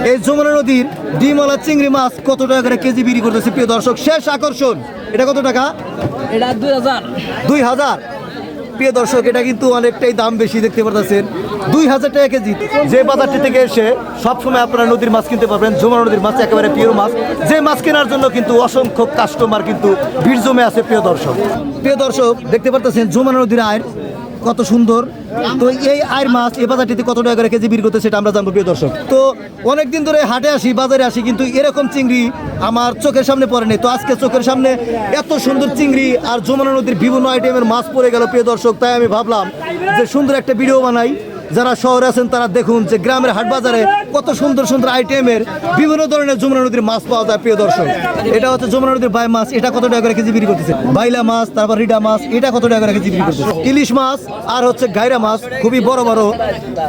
এই যমুনা নদীর ডিমওয়ালা চিংড়ি মাছ কত টাকা করে কেজি বিক্রি করতেছে প্রিয় দর্শক? শেষ আকর্ষণ, এটা কত টাকা? এটা 2000। 2000। প্রিয় দর্শক, এটা কিন্তু অনেকটাই দাম বেশি দেখতে পাচ্ছেন, 2000 টাকা কেজি। যে বাজারটি থেকে এসে সবসময় আপনারা নদীর মাছ কিনতে পারবেন, যমুনা নদীর মাছ একেবারে পিওর মাছ। যে মাছ কেনার জন্য কিন্তু অসংখ্য কাস্টমার কিন্তু ভিড় জমে আছে প্রিয় দর্শক। প্রিয় দর্শক, দেখতে পাচ্ছেন যমুনা নদীর আয় কত সুন্দর। তো এই আয়ের মাছ এই বাজারটিতে কত টাকা করে কেজি বিক্রি করতে সেটা আমরা জানবো প্রিয় দর্শক। তো অনেকদিন ধরে হাটে আসি, বাজারে আসি, কিন্তু এরকম চিংড়ি আমার চোখের সামনে পড়েনি। তো আজকে চোখের সামনে এত সুন্দর চিংড়ি আর যমুনা নদীর বিভিন্ন আইটেমের মাছ পড়ে গেল প্রিয় দর্শক। তাই আমি ভাবলাম যে সুন্দর একটা ভিডিও বানাই। যারা শহরে আছেন তারা দেখুন যে গ্রামের হাট বাজারে কত সুন্দর সুন্দর আইটেমের বিভিন্ন ধরনের যমুনা নদীর মাছ পাওয়া যায় প্রিয় দর্শক। এটা হচ্ছে যমুনা নদীর বাই মাছ, এটা কত টাকা করে কেজি বিক্রি করতেছে? বাইলা মাছ, তারপর রিডা মাছ, এটা কত টাকা করে কেজি বিক্রি করতেছে? ইলিশ মাছ আর হচ্ছে গাইরা মাছ, খুবই বড় বড়।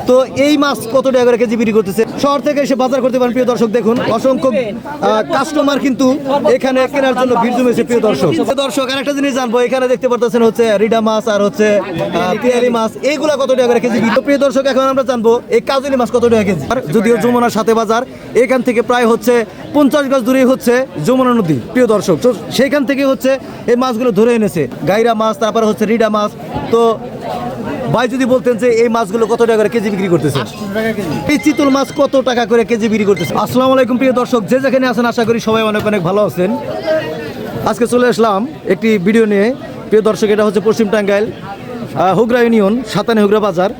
তো এই মাছ কত টাকা করে কেজি বিক্রি করতেছে? শহর থেকে এসে বাজার করতে পারেন প্রিয় দর্শক। দেখুন অসংখ্য কাস্টমার কিন্তু এখানে কেনার জন্য ভিড় জমেছে প্রিয় দর্শক। দর্শক, আরেকটা জিনিস জানবো, এখানে দেখতে পাচ্ছেন হচ্ছে রিডা মাছ আর হচ্ছে পিয়ালি মাছ, এইগুলা কত টাকা করে কেজি? প্রিয় দর্শক, এখন আমরা জানবো এই কাজলি মাছ কত টাকা কেজি। যদিও যমুনার সাথে বাজার, এখান থেকে প্রায় হচ্ছে 50 গজ দূরে হচ্ছে যমুনা নদী প্রিয় দর্শক। তো সেইখান থেকে হচ্ছে এই মাছগুলো ধরে এনেছে, গাইরা মাছ, তারপরে হচ্ছে রিডা মাছ। তো ভাই যদি বলতেন যে এই মাছগুলো কত টাকা করে কেজি বিক্রি করতেছে? এই চিতল মাছ কত টাকা করে কেজি বিক্রি করতেছে? আসসালামু আলাইকুম প্রিয় দর্শক, যে যেখানে আছেন আশা করি সবাই অনেক অনেক ভালো আছেন। আজকে চলে আসলাম একটি ভিডিও নিয়ে প্রিয় দর্শক। এটা হচ্ছে পশ্চিম টাঙ্গাইল হুগরা ইউনিয়ন 57 হুগরা বাজার।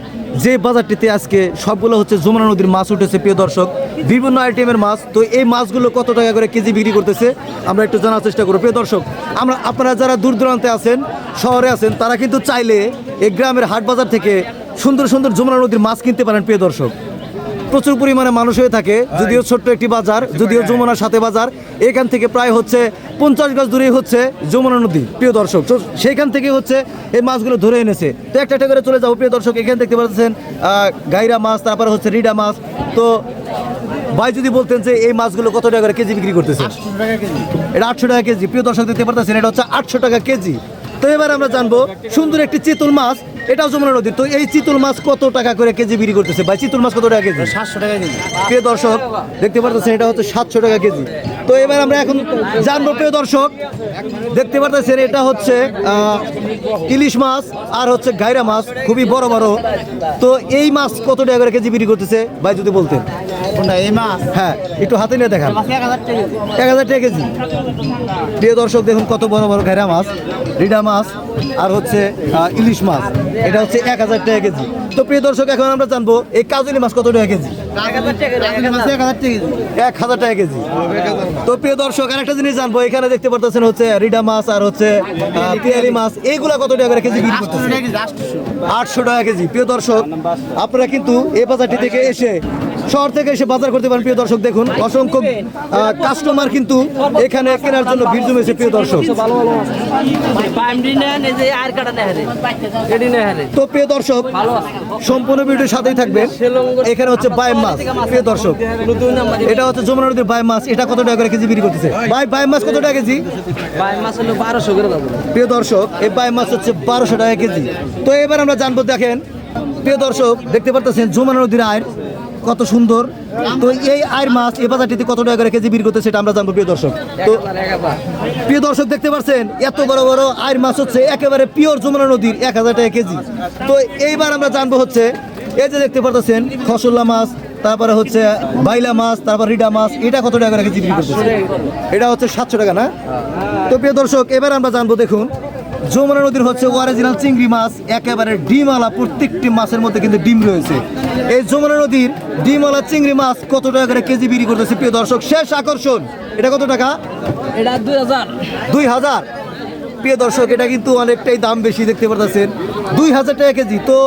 যে বাজারটিতে আজকে সবগুলো হচ্ছে যমুনা নদীর মাছ উঠেছে প্রিয় দর্শক, বিভিন্ন আইটেমের মাছ। তো এই মাছগুলো কত টাকা করে কেজি বিক্রি করতেছে আমরা একটু জানার চেষ্টা করব প্রিয় দর্শক। আপনারা যারা দূর দূরান্তে আছেন, শহরে আছেন, তারা কিন্তু চাইলে এই গ্রামের হাট বাজার থেকে সুন্দর সুন্দর যমুনা নদীর মাছ কিনতে পারেন প্রিয় দর্শক। প্রচুর পরিমাণে মানুষ হয়ে থাকে, যদিও ছোট্ট একটি বাজার, যদিও যমুনার সাথে বাজার। এখান থেকে প্রায় হচ্ছে 50 গজ দূরেই হচ্ছে যমুনা নদী প্রিয় দর্শক। তো সেইখান থেকে হচ্ছে এই মাছগুলো ধরে এনেছে। তো একটা একটা করে চলে যাবো প্রিয় দর্শক। এখানে দেখতে পাচ্ছেন গাইরা মাছ, তারপরে হচ্ছে রিডা মাছ। তো ভাই যদি বলতেন যে এই মাছগুলো কত টাকা করে কেজি বিক্রি করতেছে? এটা 800 টাকা কেজি প্রিয় দর্শক, দেখতে পাচ্ছেন এটা হচ্ছে 800 টাকা কেজি। তো এবার আমরা জানবো সুন্দর একটি চিতল মাছ, এটাও যমুনা নদীর। তো এই চিতল মাছ কত টাকা করে কেজি বিক্রি করতেছে ভাই? চিতল মাছ কত টাকা কেজি? 700 টাকা কেজি প্রিয় দর্শক, দেখতে পাচ্ছেন এটা হচ্ছে 700 টাকা কেজি। তো এবার আমরা এখন জানবো প্রিয় দর্শক, দেখতে পাচ্ছেন এটা হচ্ছে ইলিশ মাছ আর হচ্ছে গাইরা মাছ, খুবই বড় বড়। তো এই মাছ কত টাকা করে কেজি বিক্রি করতেছে ভাই যদি বলতেন? এই মাছ, হ্যাঁ একটু হাতে নিয়ে দেখান। 1000 টাকা। 1000 টাকা কেজি। প্রিয় দর্শক, দেখুন কত বড় বড় গাইরা মাছ, রিডা মাছ আর হচ্ছে ইলিশ মাছ, এটা হচ্ছে 1000 টাকা কেজি। তো প্রিয় দর্শক, এখন আমরা জানবো এই কাজলি মাছ কত টাকা কেজি? 1000 টাকা। 1000 টাকা কেজি। তো প্রিয় দর্শক, আরেকটা জিনিস জানবো, এখানে দেখতে পাচ্ছেন হচ্ছে রিডা মাছ আর হচ্ছে পিয়ালি মাছ, এইগুলা কত টাকা করে কেজি বিক্রি করতেছে? 800 টাকা কেজি। প্রিয় দর্শক, আপনারা কিন্তু এই বাজারটি থেকে এসে, শহর থেকে এসে বাজার করতে পারেন প্রিয় দর্শক। দেখুন অসংখ্য কাস্টমার কিন্তু এখানে কেনার জন্য ভিড় জমেছে প্রিয় দর্শক। তো প্রিয় দর্শক, সম্পূর্ণ ভিডিওর সাথেই থাকবেন। এখানে হচ্ছে বাইম মাছ প্রিয় দর্শক, এটা হচ্ছে যমুনা নদীর বাইম মাছ, এটা কত টাকা করে কেজি বিক্রি করতেছে? বাইম মাছ কত টাকা কেজি? বাইম মাছ হলো 1200 করে দাম। প্রিয় দর্শক, এই বাইম মাছ হচ্ছে 1200 টাকা কেজি। তো এবার আমরা জানবো, দেখেন প্রিয় দর্শক, দেখতে পাচ্ছেন যমুনা নদীর আয় কত সুন্দর। তো এই আয়ের মাছ এই বাজারটিতে কত টাকা করে কেজি বিক্রি করতে সেটা আমরা জানবো প্রিয় দর্শক। তো প্রিয় দর্শক, দেখতে পাচ্ছেন এত বড় বড় আয়ের মাছ হচ্ছে একেবারে পিওর যমুনা নদীর, 1000 টাকা কেজি। তো এইবার আমরা জানবো হচ্ছে এই যে দেখতে পাচ্ছেন খসল্লা মাছ, তারপরে হচ্ছে বাইলা মাছ, তারপর রিডা মাছ, এটা কত টাকা করে কেজি বিক্রি করতেছে? এটা হচ্ছে 700 টাকা না? তো প্রিয় দর্শক, এবার আমরা জানবো, দেখুন যমুনা নদীর হচ্ছে অরিজিনাল চিংড়ি মাছ, একেবারে ডিমওয়ালা, প্রত্যেকটি মাছের মধ্যে কিন্তু ডিম রয়েছে। এই যমুনা নদীর ডিমওয়ালা চিংড়ি মাছ কত টাকা করে কেজি বিক্রি করতেছে প্রিয় দর্শক? শেষ আকর্ষণ, এটা কত টাকা? এটা 2000। 2000। প্রিয় দর্শক, এটা কিন্তু অনেকটাই দাম বেশি দেখতে পাচ্ছেন, 2000 টাকা কেজি। তো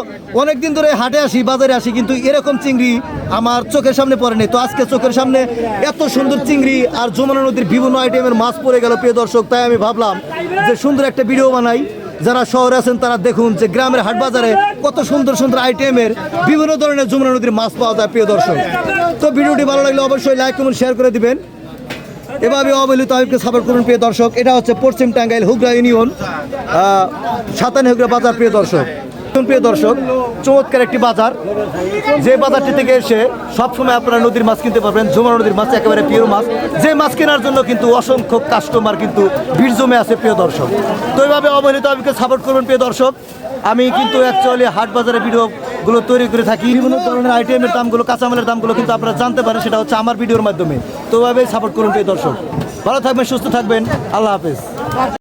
অনেকদিন ধরে হাটে আসি, বাজারে আসি, কিন্তু এরকম চিংড়ি আমার চোখের সামনে পড়েনি। তো আজকে চোখের সামনে এত সুন্দর চিংড়ি আর যমুনা নদীর বিভিন্ন আইটেমের মাছ পড়ে গেল প্রিয় দর্শক। তাই আমি ভাবলাম যে সুন্দর একটা ভিডিও বানাই। যারা শহরে আছেন তারা দেখুন যে গ্রামের হাট বাজারে কত সুন্দর সুন্দর আইটেমের বিভিন্ন ধরনের যমুনা নদীর মাছ পাওয়া যায় প্রিয় দর্শক। তো ভিডিওটি ভালো লাগলে অবশ্যই লাইক কমেন্ট শেয়ার করে দিবেন। এভাবে অবহেলিত আইবকে সাপোর্ট করুন প্রিয় দর্শক। এটা হচ্ছে পশ্চিম টাঙ্গাইল হুগরা ইউনিয়ন 57 হুগরা বাজার প্রিয় দর্শক। প্রিয় দর্শক, চমৎকার একটি বাজার, যে বাজারটি থেকে এসে সবসময় আপনারা নদীর মাছ কিনতে পারবেন। যমুনা নদীর মাছ একেবারে পিওর মাছ, যে মাছ কেনার জন্য কিন্তু অসংখ্য কাস্টমার কিন্তু ভিড় জমে আছে প্রিয় দর্শক। তো এইভাবে অবহেলিত আমাকে সাপোর্ট করবেন প্রিয় দর্শক। আমি কিন্তু অ্যাকচুয়ালি হাট বাজারে ভিডিওগুলো তৈরি করে থাকি, বিভিন্ন ধরনের আইটেমের দামগুলো, কাঁচামালের দামগুলো কিন্তু আপনারা জানতে পারেন, সেটা হচ্ছে আমার ভিডিওর মাধ্যমে। তো ওইভাবেই সাপোর্ট করুন প্রিয় দর্শক। ভালো থাকবেন, সুস্থ থাকবেন, আল্লাহ হাফেজ।